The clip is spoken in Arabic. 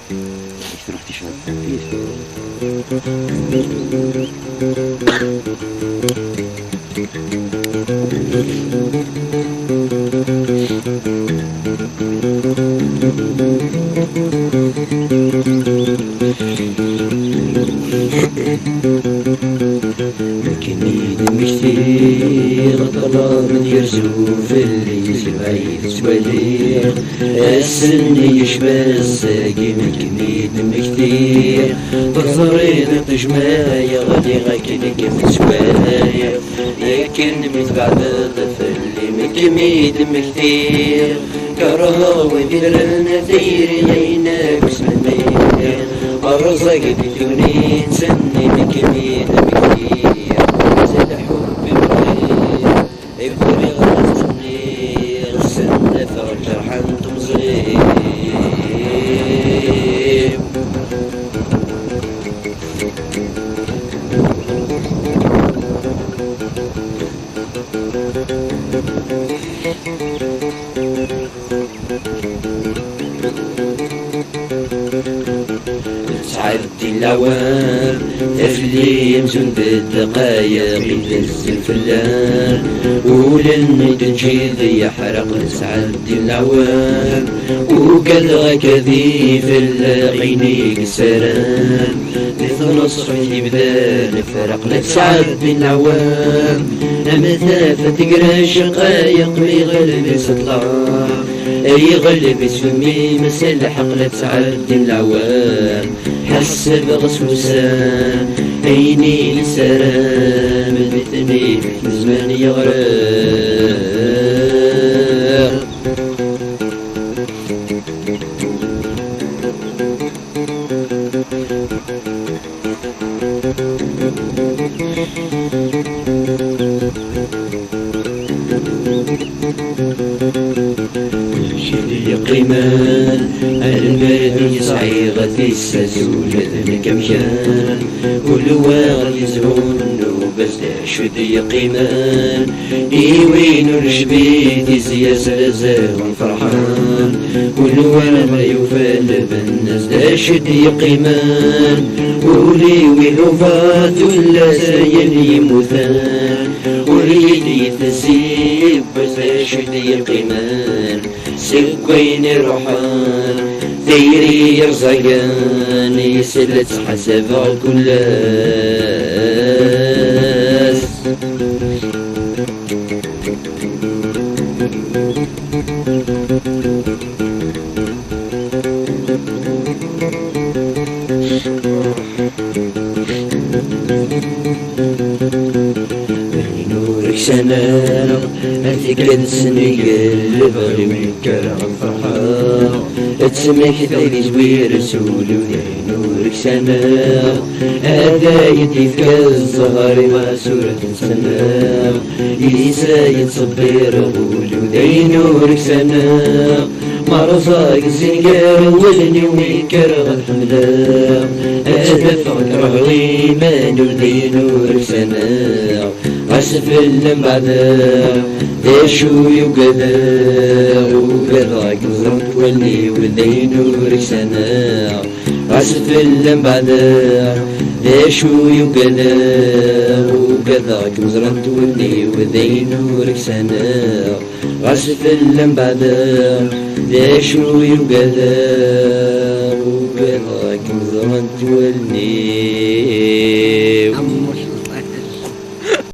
تروح تشرب فيه. الكمين كثير ضرب يرزو في اللي سبعيد سوالير السن يشبه الساقي. الكمين كثير بصريد تجمايا غادي غاكينك في سوايا لكن بعد الفل مكميد كثير كراوي درنا ثيري عينك بسم المير الرزق بدوني تسني مكميد كثير زاد حبي بغير يقول غلطني غسلنا فرجع حنتم صغير. تعدي العوام تفليم زون بالدقايق يدز الفلان ولن تنجيذ يحرق. تعدي العوام وقد كذي في العينيك سران لثنص يبدا الفرق. لا تعدي العوام مسافة تقرا شقايق يغلب سطلع يغلب فمي مسل حقلة. تعدي العوام حسب غسوسان عيني لسلام مثني في زمان يغرق. قيمان المرد يسعي غثي الساسول ذنك مشان كل واغ يزهون بس شدي قيمان يوين الجبيت يسياس لزاون فرحان كل واغ يوفال بالناس دا شدي قيمان ولي ويلوفات ولا ساين يموثان وليد يتسيب بس شدي قيمان سكوين روحان ثيري يرزقان يسلت حسب كل الناس. نورك سنة هذيك السنية اللي بغي من كرم فرحان تسمك ثاني زوير سولو. نورك سنة هذا يدي في الزهر ما سورة سنة يسايد صبير غولو. نورك سنة مرزاق الزنقار ولني ومنكر الحملة أدفع رهوي ما نولي. نورك سنة أسفل بعدا ديشو يوقدا وقداك زرت ولي ولي. نورك سنة أسفل بعدا ديشو يوقدا وقداك زرت ولي ولي. نورك سنة أسفل بعدا ديشو يوقدا وقداك زرت ولي.